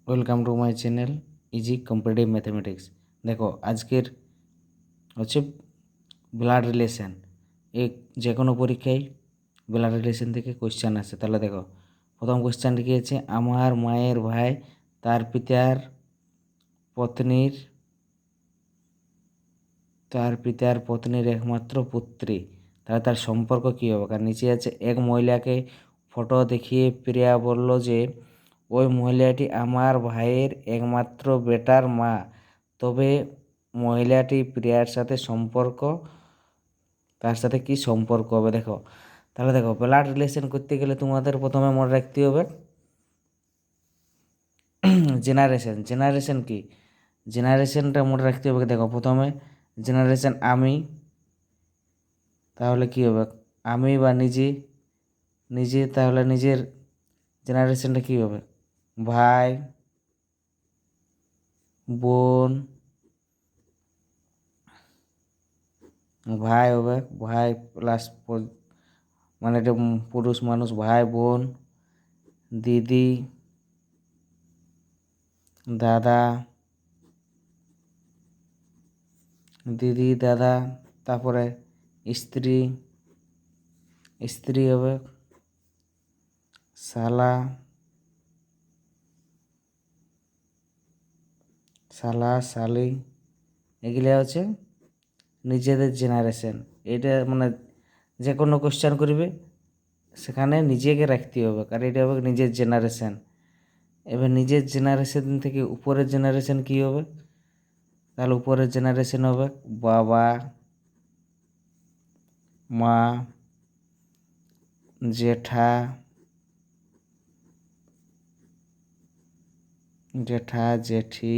Welcome to my channel easy competitive mathematics. দেখো আজকের হচ্ছে ব্লাড রিলেশন। যে কোনো পরীক্ষায় ব্লাড রিলেশন থেকে কোশ্চেন আসে। তাহলে দেখো প্রথম কোশ্চেনটি কী আছে, আমার মায়ের ভাই তার পিতার পত্নীর একমাত্র পুত্রী, তাহলে তার সম্পর্ক কী হবে? কারণ নিচে আছে, এক মহিলাকে ফটো দেখিয়ে প্রিয়া বলল যে ওই মহিলাটি আমার ভাইয়ের একমাত্র বেটার মা, তবে মহিলাটি প্রিয়ার সাথে তার সাথে কি সম্পর্ক হবে? দেখো তাহলে দেখো ব্লাড রিলেশন করতে গেলে তোমাদের প্রথমে মনে রাখতে হবে জেনারেশন কি, জেনারেশনটা মনে রাখতে হবে। দেখো প্রথমে জেনারেশন আমি, তাহলে কি হবে আমি বা নিজে তাহলে নিজের জেনারেশনটা কী হবে? ভাই, বোন, ভাই হবে ভাই প্লাস মানে এটা পুরুষ মানুষ, ভাই, বোন, দিদি, দাদা, তারপরে স্ত্রী হবে শালা, শালি। এগুলো হচ্ছে নিজেদের জেনারেশন। এটা মানে যে কোনো কোশ্চেন করবে সেখানে নিজেকে রাখতে হবে, কারণ এটা হবে নিজের জেনারেশন। এবার নিজের জেনারেশন থেকে উপরের জেনারেশন কী হবে? তাহলে উপরের জেনারেশন হবে বাবা, মা, জেঠি,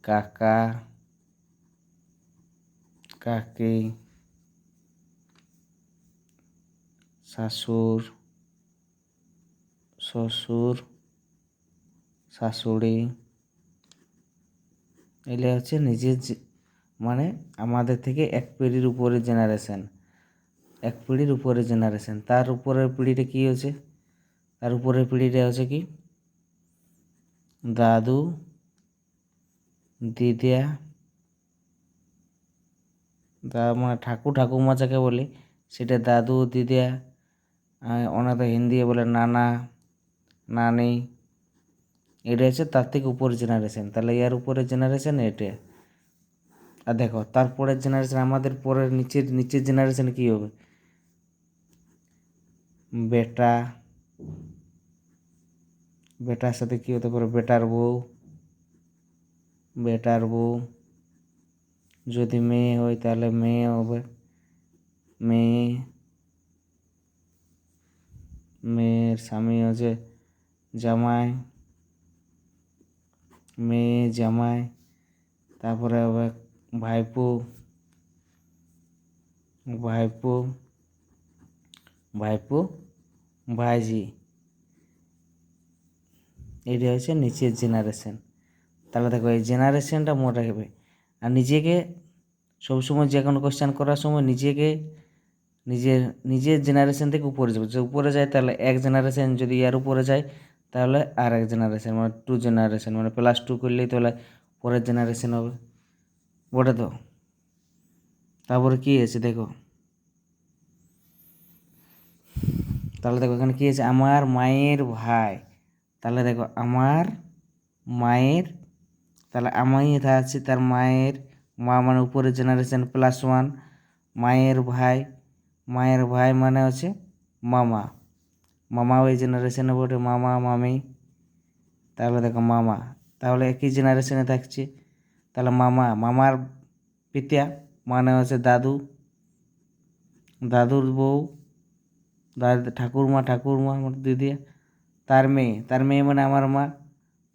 কাকা, কাকি, শ্বশুর, শাশুড়ি। এগুলো হচ্ছে নিজের মানে আমাদের থেকে এক পিঢ়ির উপরের জেনারেশন। তার উপরের পিঢ়িটা কী হচ্ছে? তার উপরের পিঢ়িটা হচ্ছে কি দাদু, দিদা, মানে ঠাকুমা যাকে বলি সেটা দাদু, দিদা, ওনাদের হিন্দি বলে নানা, নানি। এটা হচ্ছে তার থেকে উপরের জেনারেশন। তাহলে এর উপরের জেনারেশন এটা। আর দেখো তারপরের জেনারেশন, আমাদের পরের নিচের জেনারেশন কী হবে? বেটার সাথে কী হতে পারে? বেটার বউ। যদি মেয়ে হয় তাহলে মেয়ে হবে মেয়ের স্বামী হচ্ছে জামাই, জামাই। তারপরে হবে ভাইপো, ভাইজি। এটা হচ্ছে নিচের জেনারেশন। তাহলে দেখো এই জেনারেশনটা মনে রাখবে। আর নিজেকে সবসময় যে কোনো কোশ্চেন করার সময় নিজের জেনারেশন থেকে উপরে যাবে। যে উপরে যায় তাহলে এক জেনারেশন, যদি এর উপরে যায় তাহলে আর এক জেনারেশন, মানে 2 জেনারেশন, মানে +2 করলেই তাহলে পরের জেনারেশন হবে। ওটা তো তারপরে কী আছে দেখো, তাহলে দেখো এখানে কী আছে, আমার মায়ের ভাই। তাহলে দেখো আমার মায়ের, তাহলে আমি আছে তার মায়ের মা, মানে উপরের জেনারেশন +1, মায়ের ভাই মানে হচ্ছে মামা ওই জেনারেশনে বটে, মামা, মামি। তাহলে দেখো মামা, তাহলে একই জেনারেশনে থাকছে। তাহলে মামার পিতা মানে হচ্ছে দাদুর বউ, ঠাকুরমা আমার দিদি, তার মেয়ে মানে আমার মা।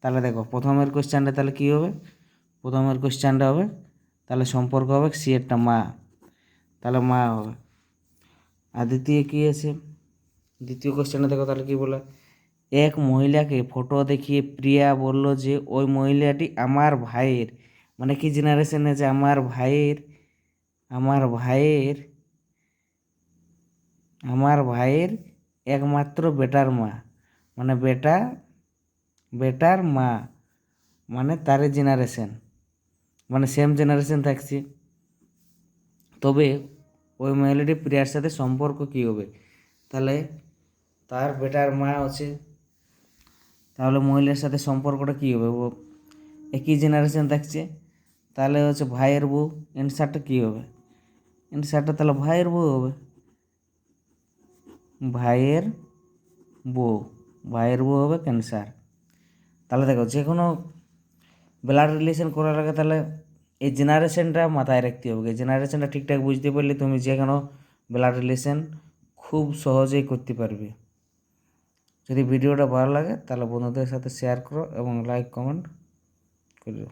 তাহলে দেখো প্রথমের কোশ্চেনটা তাহলে কী হবে? হবে তাহলে সম্পর্ক হবে সি একটা মা, তাহলে মা হবে। আর দ্বিতীয় কী আছে? দ্বিতীয় কোশ্চেনে দেখো তাহলে কী বলে, এক মহিলাকে ফটো দেখিয়ে প্রিয়া বলল যে ওই মহিলাটি আমার ভাইয়ের, মানে কি জেনারেশনে আছে? আমার ভাইয়ের একমাত্র বেটার মা, মানে বেটার মা মানে তার জেনারেশন, মানে সেম জেনারেশন থাকছে। তবে ওই মহিলাটি প্রিয়ার সাথে সম্পর্ক কী হবে? তাহলে তার বেটার মা আছে, তাহলে মহিলার সাথে সম্পর্কটা কী হবে? ও একই জেনারেশন থাকছে, তাহলে হচ্ছে ভাইয়ের বউ। অ্যান্সারটা কী হবে? অ্যান্সারটা তাহলে ভাইয়ের বউ হবে, ভাইয়ের বউ, ভাইয়ের বউ হবে ক্যান্সার। তাহলে দেখো যে কোনো ব্লাড রিলেশন করার আগে তাহলে এই জেনারেশনটা মাথায় রাখতে হবে। এই জেনারেশনটা ঠিকঠাক বুঝতে পারলে তুমি যে কোনো ব্লাড রিলেশন খুব সহজেই করতে পারবে। যদি ভিডিওটা ভালো লাগে তাহলে বন্ধুদের সাথে শেয়ার করো এবং লাইক কমেন্ট করো।